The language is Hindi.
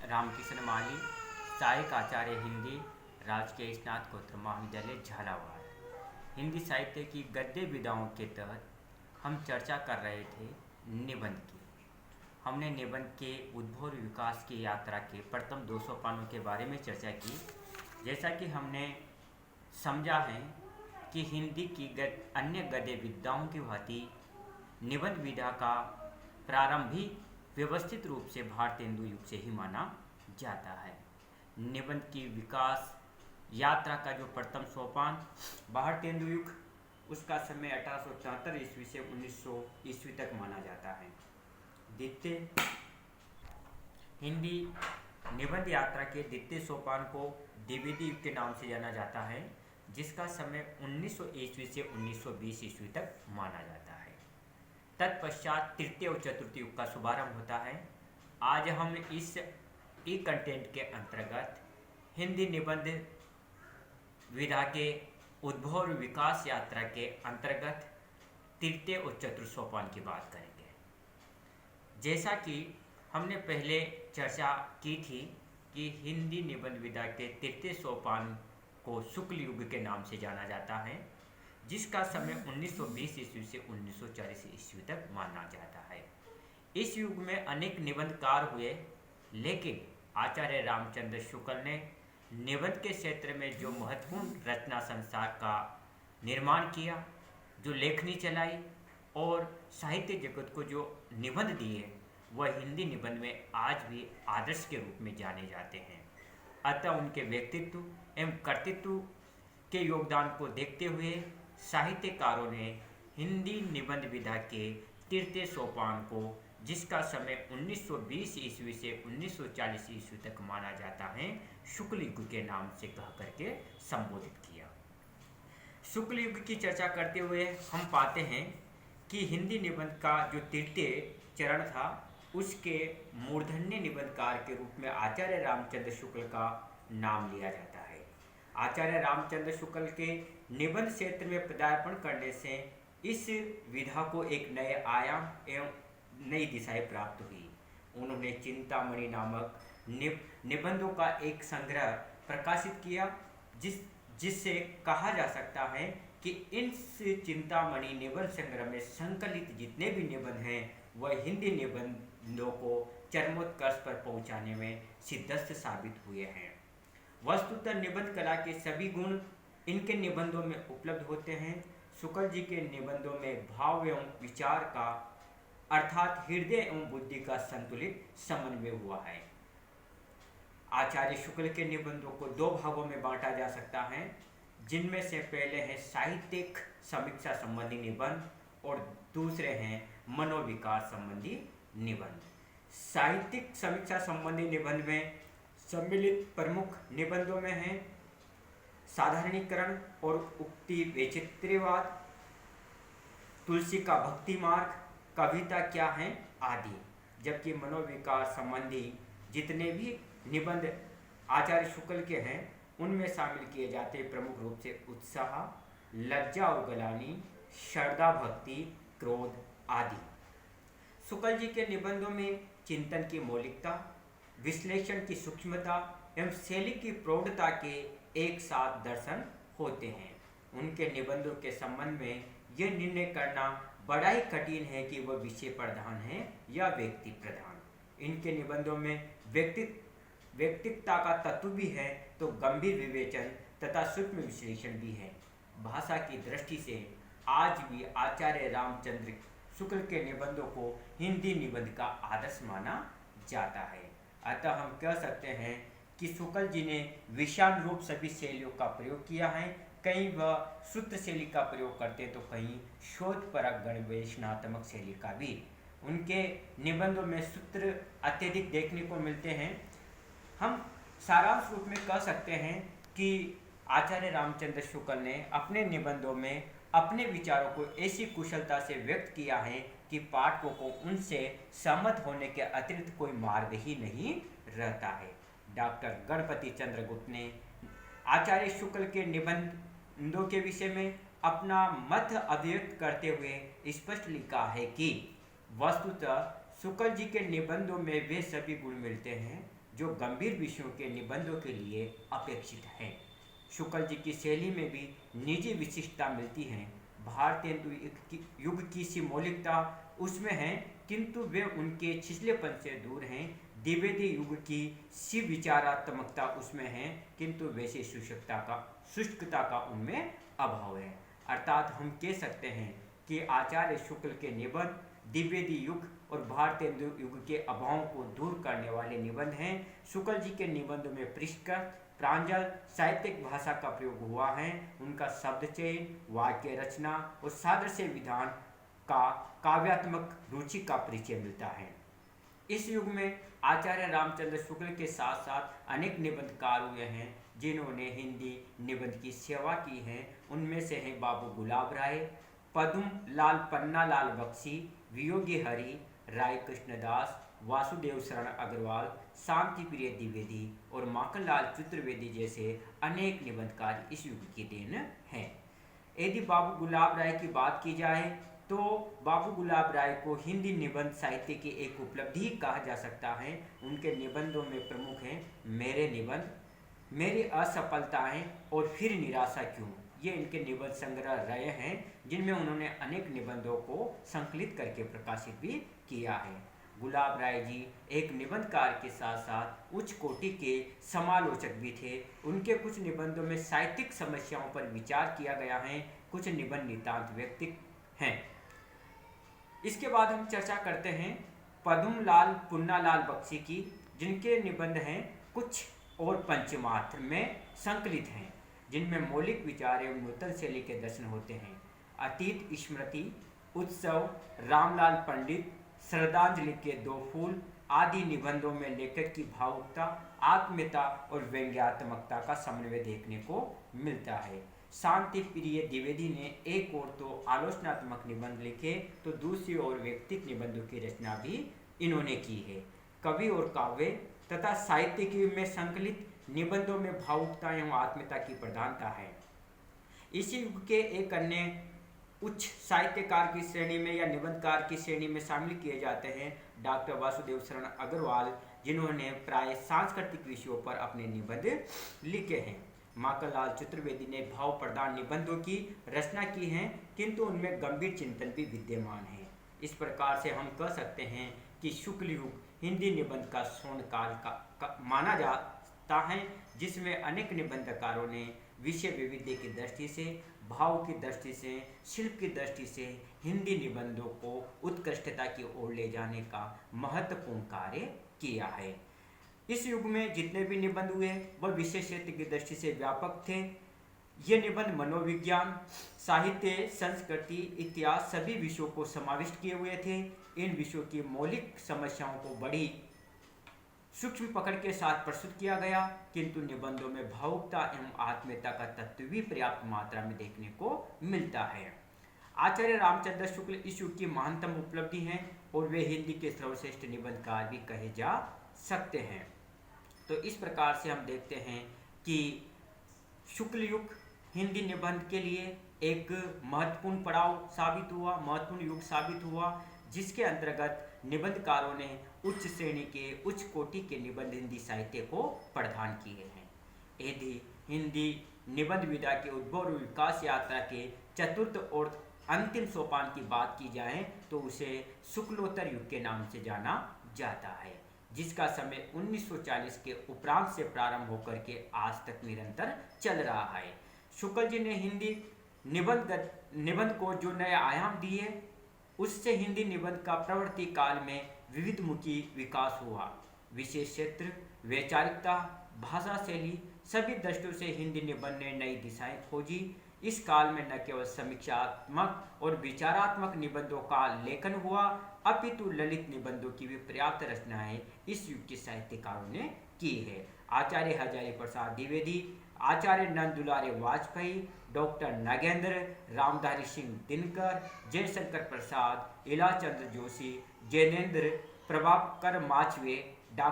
रामकृष्ण माली, सहायक आचार्य हिंदी, राजकीय स्नातकोत्तर महाविद्यालय झालावाड़। हिंदी साहित्य की गद्य विधाओं के तहत हम चर्चा कर रहे थे निबंध की। हमने निबंध के उद्भव और विकास की यात्रा के प्रथम 2 सोपानों के बारे में चर्चा की। जैसा कि हमने समझा है कि हिंदी की अन्य गद्य विधाओं की भांति निबंध विधा का प्रारंभ भी व्यवस्थित रूप से भारतेंदु युग से ही माना जाता है। निबंध की विकास यात्रा का जो प्रथम सोपान भारतेंदु युग, उसका समय 1874 ईस्वी से 1900 ईस्वी तक माना जाता है। द्वितीय हिंदी निबंध यात्रा के द्वितीय सोपान को द्विवेदी युग के नाम से जाना जाता है, जिसका समय 1900 ईस्वी से 1920 ईस्वी तक माना जाता है। तत्पश्चात तृतीय और चतुर्थ युग का शुभारंभ होता है। आज हम इस ई कंटेंट के अंतर्गत हिंदी निबंध विधा के उद्भव और विकास यात्रा के अंतर्गत तृतीय और चतुर्थ सोपान की बात करेंगे। जैसा कि हमने पहले चर्चा की थी कि हिंदी निबंध विधा के तृतीय सोपान को शुक्ल युग के नाम से जाना जाता है, जिसका समय 1920 ईस्वी से 1940 ईस्वी तक माना जाता है। इस युग में अनेक निबंधकार हुए, लेकिन आचार्य रामचंद्र शुक्ल ने निबंध के क्षेत्र में जो महत्वपूर्ण रचना संसार का निर्माण किया, जो लेखनी चलाई और साहित्य जगत को जो निबंध दिए, वह हिंदी निबंध में आज भी आदर्श के रूप में जाने जाते हैं। अतः उनके व्यक्तित्व एवं कर्तृत्व के योगदान को देखते हुए साहित्यकारों ने हिंदी निबंध विधा के तृतीय सोपान को, जिसका समय 1920 ईस्वी से 1940 ईस्वी तक माना जाता है, शुक्ल युग के नाम से कह करके संबोधित किया। शुक्ल युग की चर्चा करते हुए हम पाते हैं कि हिंदी निबंध का जो तृतीय चरण था, उसके मूर्धन्य निबंधकार के रूप में आचार्य रामचंद्र शुक्ल का नाम लिया जाता है। आचार्य रामचंद्र शुक्ल के निबंध क्षेत्र में पदार्पण करने से इस विधा को एक नए आयाम एवं नई दिशाएं प्राप्त हुई। उन्होंने चिंतामणि नामक निबंधों का एक संग्रह प्रकाशित किया, जिससे कहा जा सकता है कि इस चिंतामणि निबंध संग्रह में संकलित जितने भी निबंध हैं, वह हिंदी निबंधों को चरमोत्कर्ष पर पहुंचाने में सिद्धस्त साबित हुए हैं। वस्तुतः निबंध कला के सभी गुण इनके निबंधों में उपलब्ध होते हैं। शुक्ल जी के निबंधों में भाव एवं विचार का, अर्थात हृदय एवं बुद्धि का संतुलित समन्वय हुआ है। आचार्य शुक्ल के निबंधों को 2 भागों में बांटा जा सकता है, जिनमें से पहले है साहित्यिक समीक्षा संबंधी निबंध और दूसरे हैं मनोविकार संबंधी निबंध। साहित्यिक समीक्षा संबंधी निबंध में सम्मिलित प्रमुख निबंधों में हैं साधारणीकरण और उक्ति वैचित्र्यवाद, तुलसी का भक्ति मार्ग, कविता क्या है आदि। जबकि मनोविकार संबंधी जितने भी निबंध आचार्य शुक्ल के हैं, उनमें शामिल किए जाते प्रमुख रूप से उत्साह, लज्जा और ग्लानि, श्रद्धा, भक्ति, क्रोध आदि। शुक्ल जी के निबंधों में चिंतन की मौलिकता, विश्लेषण की सूक्ष्मता एवं शैली की प्रौढ़ता के एक साथ दर्शन होते हैं। उनके निबंधों के संबंध में यह निर्णय करना बड़ा ही कठिन है कि वह विषय प्रधान है या व्यक्ति प्रधान। इनके निबंधों में व्यक्तित्वता का तत्व भी है, तो गंभीर विवेचन तथा सूक्ष्म विश्लेषण भी है। भाषा की दृष्टि से आज भी आचार्य रामचंद्र शुक्ल के निबंधों को हिंदी निबंध का आदर्श माना जाता है। अतः हम कह सकते हैं कि शुक्ल जी ने विषाण रूप सभी शैलियों का प्रयोग किया है। कहीं वह सूत्र शैली का प्रयोग करते, तो कहीं शोधपरक गणवेशनात्मक शैली का भी। उनके निबंधों में सूत्र अत्यधिक देखने को मिलते हैं। हम सारांश रूप में कह सकते हैं कि आचार्य रामचंद्र शुक्ल ने अपने निबंधों में अपने विचारों को ऐसी कुशलता से व्यक्त किया है कि पाठकों को उनसे सहमत होने के अतिरिक्त कोई मार्ग ही नहीं रहता है। डॉक्टर गणपति चंद्र गुप्त ने आचार्य शुक्ल के निबंधों के विषय में अपना मत अभिव्यक्त करते हुए स्पष्ट लिखा है कि वस्तुतः शुक्ल जी के निबंधों में वे सभी गुण मिलते हैं जो गंभीर विषयों के निबंधों के लिए अपेक्षित हैं। शुक्ल जी की शैली में भी निजी विशिष्टता मिलती है। भारतीय युग की सी मौलिकता उसमें है, किंतु वे उनके छिछलेपन से दूर हैं। द्विवेदी युग की सी विचारात्मकता उसमें है, किंतु वैसी शुष्कता का उनमें अभाव है। अर्थात हम कह सकते हैं कि आचार्य शुक्ल के निबंध द्विवेदी युग और भारतीय युग के अभावों को दूर करने वाले निबंध हैं। शुक्ल जी के निबंधों में परिष्कृत प्रांजल साहित्यिक भाषा का प्रयोग हुआ है। उनका शब्द चयन, वाक्य रचना और सादृश्य विधान का काव्यात्मक रुचि का परिचय मिलता है। इस युग में आचार्य रामचंद्र शुक्ल के साथ साथ अनेक निबंधकार हुए हैं जिन्होंने हिंदी निबंध की सेवा की है। उनमें से हैं बाबू गुलाब राय, पद्म लाल पन्ना लाल बख्शी, वियोगी हरि, राय कृष्णदास, वासुदेव शरण अग्रवाल, शांति प्रिय द्विवेदी और माखनलाल चतुर्वेदी जैसे अनेक निबंधकार इस युग की देन हैं। यदि बाबू गुलाब राय की बात की जाए तो बाबू गुलाब राय को हिंदी निबंध साहित्य की एक उपलब्धि कहा जा सकता है। उनके निबंधों में प्रमुख हैं मेरे निबंध, मेरी असफलताएं और फिर निराशा क्यों। ये इनके निबंध संग्रह रहे हैं जिनमें उन्होंने अनेक निबंधों को संकलित करके प्रकाशित भी किया है। गुलाब राय जी एक निबंधकार के साथ साथ उच्च कोटि के समालोचक भी थे। उनके कुछ निबंधों में साहित्यिक समस्याओं पर विचार किया गया है, कुछ निबंध नितांत व्यक्तिक हैं। इसके बाद हम चर्चा करते हैं पद्म लाल पुन्नालाल बख्शी की, जिनके निबंध हैं कुछ और पंचमात्र में संकलित हैं, जिनमें मौलिक विचार एवं नूतन शैली के दर्शन होते हैं। अतीत स्मृति, उत्सव, रामलाल पंडित, श्रद्धांजलि के दो फूल आदि निबंधों में लेखक की भावुकता, आत्मीयता और व्यंग्यात्मकता का समन्वय देखने को मिलता है। शांति प्रिय द्विवेदी ने एक ओर तो आलोचनात्मक निबंध लिखे तो दूसरी ओर व्यक्तिक निबंधों की रचना भी इन्होंने की है। कवि और काव्य तथा साहित्य में संकलित निबंधों में भावुकता एवं आत्मीयता की प्रधानता है। इसी युग के एक अन्य उच्च साहित्यकार की श्रेणी में या निबंधकार की श्रेणी में शामिल किए जाते हैं डॉक्टर वासुदेव शरण अग्रवाल, जिन्होंने प्राय सांस्कृतिक विषयों पर अपने निबंध लिखे हैं। माखनलाल चतुर्वेदी ने भाव प्रधान निबंधों की रचना की है, किंतु उनमें गंभीर चिंतन भी विद्यमान है। इस प्रकार से हम कह सकते हैं कि शुक्ल युग हिंदी निबंध का स्वर्ण काल का माना जाता है, जिसमें अनेक निबंधकारों ने विषय वैविध्य की दृष्टि से, भाव की दृष्टि से, शिल्प की दृष्टि से हिंदी निबंधों को उत्कृष्टता की ओर ले जाने का महत्वपूर्ण कार्य किया है। इस युग में जितने भी निबंध हुए वह विषय क्षेत्र की दृष्टि से व्यापक थे। ये निबंध मनोविज्ञान, साहित्य, संस्कृति, इतिहास सभी विषयों को समाविष्ट किए हुए थे। इन विषयों की मौलिक समस्याओं को बड़ी सूक्ष्म पकड़ के साथ प्रस्तुत किया गया, किंतु निबंधों में भावुकता एवं आत्मीयता का तत्व भी पर्याप्त मात्रा में देखने को मिलता है। आचार्य रामचंद्र शुक्ल इस युग की महानतम उपलब्धि हैं और वे हिंदी के सर्वश्रेष्ठ निबंधकार भी कहे जा सकते हैं। तो इस प्रकार से हम देखते हैं कि शुक्ल युग हिंदी निबंध के लिए एक महत्वपूर्ण पड़ाव साबित हुआ, महत्वपूर्ण युग साबित हुआ, जिसके अंतर्गत निबंधकारों ने उच्च श्रेणी के, उच्च कोटि के निबंध हिंदी साहित्य को प्रदान किए हैं। यदि हिंदी निबंध विधा के उद्भव और विकास यात्रा के चतुर्थ और अंतिम सोपान की बात की जाए तो उसे शुक्लोत्तर युग के नाम से जाना जाता है, जिसका समय 1940 के उपरांत से प्रारंभ होकर के आज तक निरंतर चल रहा है। शुक्ल जी ने हिंदी निबंध को जो नए आयाम दिए, उससे हिंदी निबंध का प्रवृत्ति काल में विविधमुखी विकास हुआ। विशेष क्षेत्र, वैचारिकता, भाषा शैली सभी दृष्टियों से हिंदी निबंध ने नई दिशाएं खोजी। इस काल में न केवल समीक्षात्मक और विचारात्मक निबंधों का लेखन हुआ, अपितु ललित निबंधों की भी पर्याप्त रचनाएं इस युग के साहित्यकारों ने की है। आचार्य हजारी प्रसाद द्विवेदी, आचार्य नंद दुलारे वाजपेयी, डॉक्टर नागेंद्र, रामधारी सिंह दिनकर, जयशंकर प्रसाद, इलाचंद्र जोशी, जैनेन्द्र, प्रभाकर माचवे